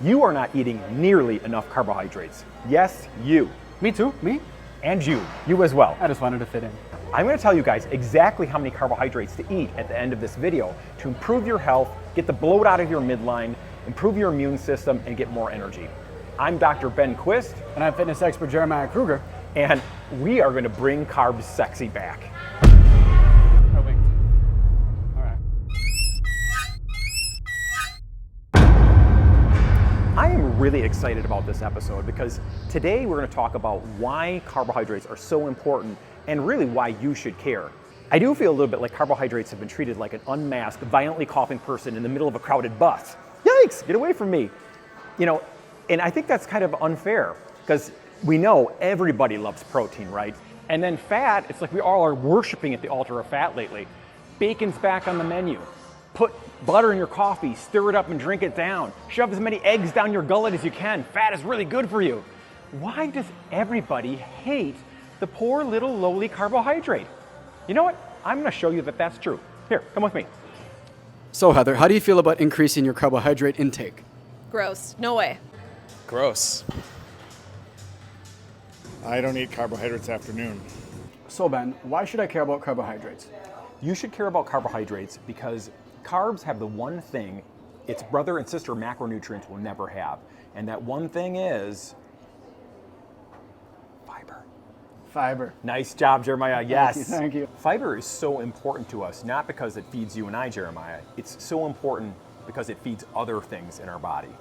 You are not eating nearly enough carbohydrates. Yes, you. Me too, me? And you as well. I just wanted to fit in. I'm going to tell you guys exactly how many carbohydrates to eat at the end of this video to improve your health, get the bloat out of your midline, improve your immune system, and get more energy. I'm Dr. Ben Quist. And I'm fitness expert Jeremiah Kruger. And we are going to bring carbs sexy back. Oh, wait. All right. I am really excited about this episode because today we're going to talk about why carbohydrates are so important and really why you should care. I do feel a little bit like carbohydrates have been treated like an unmasked, violently coughing person in the middle of a crowded bus. Yikes, get away from me. You know, and I think that's kind of unfair because we know everybody loves protein, right? And then fat, it's like we all are worshiping at the altar of fat lately. Bacon's back on the menu. Put butter in your coffee, stir it up and drink it down. Shove as many eggs down your gullet as you can. Fat is really good for you. Why does everybody hate the poor little lowly carbohydrate? You know what? I'm going to show you that that's true. Here, come with me. So Heather, how do you feel about increasing your carbohydrate intake? Gross. No way. Gross. I don't eat carbohydrates afternoon. So Ben, why should I care about carbohydrates? You should care about carbohydrates because carbs have the one thing its brother and sister macronutrients will never have. And that one thing is fiber. Fiber. Nice job, Jeremiah. Yes. Thank you. Fiber is so important to us, not because it feeds you and I, Jeremiah. It's so important because it feeds other things in our body.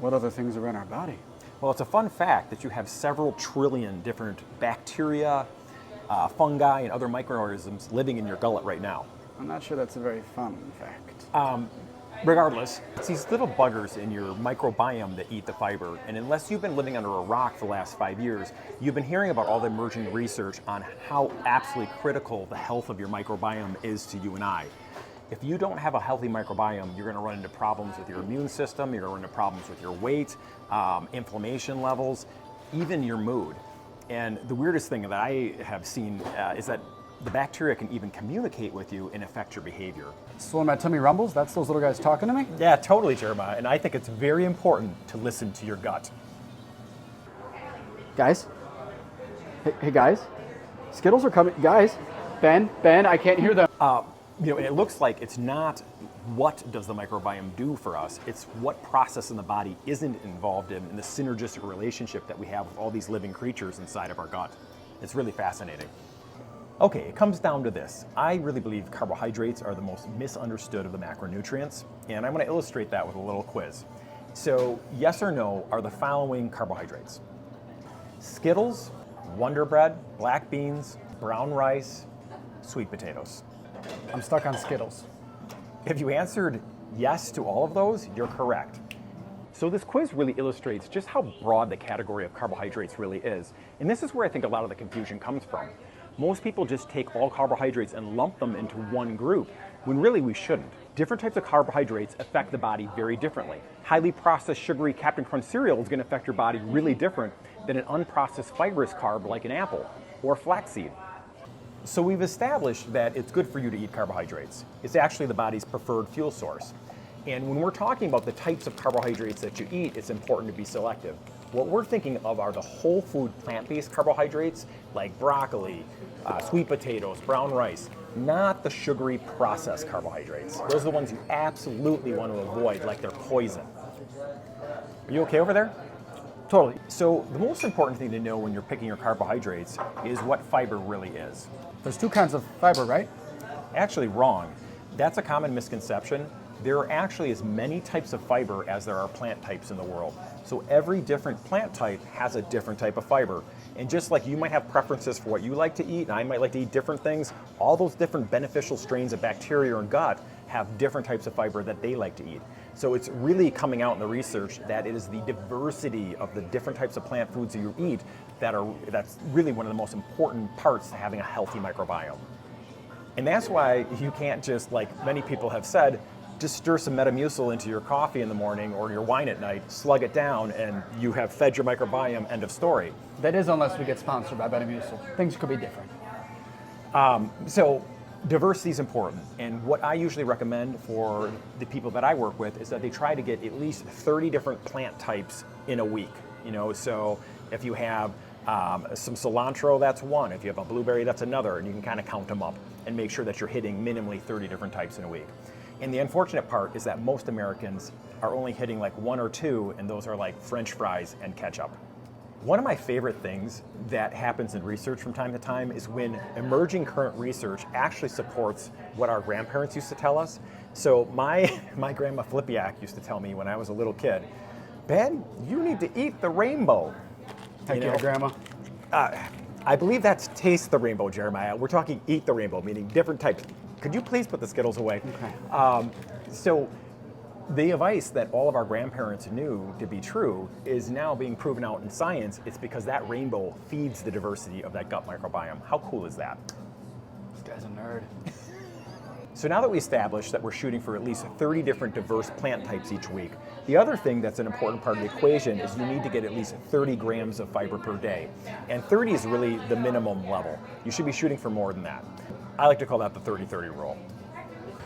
What other things are in our body? Well, it's a fun fact that you have several trillion different bacteria, fungi, and other microorganisms living in your gullet right now. I'm not sure that's a very fun fact. Regardless, it's these little buggers in your microbiome that eat the fiber. And unless you've been living under a rock for the last 5 years, you've been hearing about all the emerging research on how absolutely critical the health of your microbiome is to you and I. If you don't have a healthy microbiome, you're going to run into problems with your immune system, you're going to run into problems with your weight, inflammation levels, even your mood. And the weirdest thing that I have seen is that the bacteria can even communicate with you and affect your behavior. So when my tummy rumbles, that's those little guys talking to me? Yeah, totally, Jeremiah. And I think it's very important to listen to your gut. Guys? Hey guys? Skittles are coming. Guys? Ben, I can't hear them. You know, and it looks like it's not what does the microbiome do for us, it's what process in the body isn't involved in the synergistic relationship that we have with all these living creatures inside of our gut. It's really fascinating. Okay, it comes down to this. I really believe carbohydrates are the most misunderstood of the macronutrients, and I'm going to illustrate that with a little quiz. So, yes or no are the following carbohydrates: Skittles, Wonder Bread, black beans, brown rice, sweet potatoes. I'm stuck on Skittles. If you answered yes to all of those, you're correct. So this quiz really illustrates just how broad the category of carbohydrates really is. And this is where I think a lot of the confusion comes from. Most people just take all carbohydrates and lump them into one group, when really we shouldn't. Different types of carbohydrates affect the body very differently. Highly processed sugary Captain Crunch cereal is going to affect your body really different than an unprocessed fibrous carb like an apple or flaxseed. So we've established that it's good for you to eat carbohydrates. It's actually the body's preferred fuel source. And when we're talking about the types of carbohydrates that you eat, it's important to be selective. What we're thinking of are the whole food plant-based carbohydrates like broccoli, sweet potatoes, brown rice, not the sugary processed carbohydrates. Those are the ones you absolutely want to avoid like they're poison. Are you okay over there? Totally. So the most important thing to know when you're picking your carbohydrates is what fiber really is. There's two kinds of fiber, right? Actually wrong. That's a common misconception. There are actually as many types of fiber as there are plant types in the world. So every different plant type has a different type of fiber. And just like you might have preferences for what you like to eat, and I might like to eat different things, all those different beneficial strains of bacteria and gut have different types of fiber that they like to eat. So it's really coming out in the research that it is the diversity of the different types of plant foods that you eat that's really one of the most important parts to having a healthy microbiome. And that's why you can't just, like many people have said, just stir some Metamucil into your coffee in the morning or your wine at night, slug it down, and you have fed your microbiome, end of story. That is unless we get sponsored by Metamucil. Things could be different. So Diversity is important, and what I usually recommend for the people that I work with is that they try to get at least 30 different plant types in a week. So if you have some cilantro, that's one. If you have a blueberry, that's another, and you can kind of count them up and make sure that you're hitting minimally 30 different types in a week. And the unfortunate part is that most Americans are only hitting like one or two, and those are like French fries and ketchup. One of my favorite things that happens in research from time to time is when emerging current research actually supports what our grandparents used to tell us. So my grandma Flippiak used to tell me when I was a little kid, Ben, you need to eat the rainbow. Heck yeah, Grandma. I believe that's taste the rainbow, Jeremiah. We're talking eat the rainbow, meaning different types. Could you please put the Skittles away? Okay. So the advice that all of our grandparents knew to be true is now being proven out in science. It's because that rainbow feeds the diversity of that gut microbiome. How cool is that? This guy's a nerd. So now that we established that we're shooting for at least 30 different diverse plant types each week, the other thing that's an important part of the equation is you need to get at least 30 grams of fiber per day. And 30 is really the minimum level. You should be shooting for more than that. I like to call that the 30-30 rule.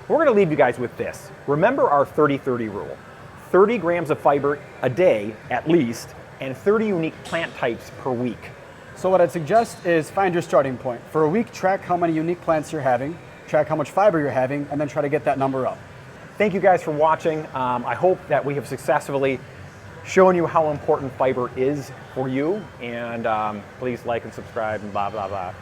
We're going to leave you guys with this. Remember our 30-30 rule. 30 grams of fiber a day at least, and 30 unique plant types per week. So what I'd suggest is find your starting point. For a week, track how many unique plants you're having, track how much fiber you're having, and then try to get that number up. Thank you guys for watching. I hope that we have successfully shown you how important fiber is for you, and please like and subscribe and blah, blah, blah.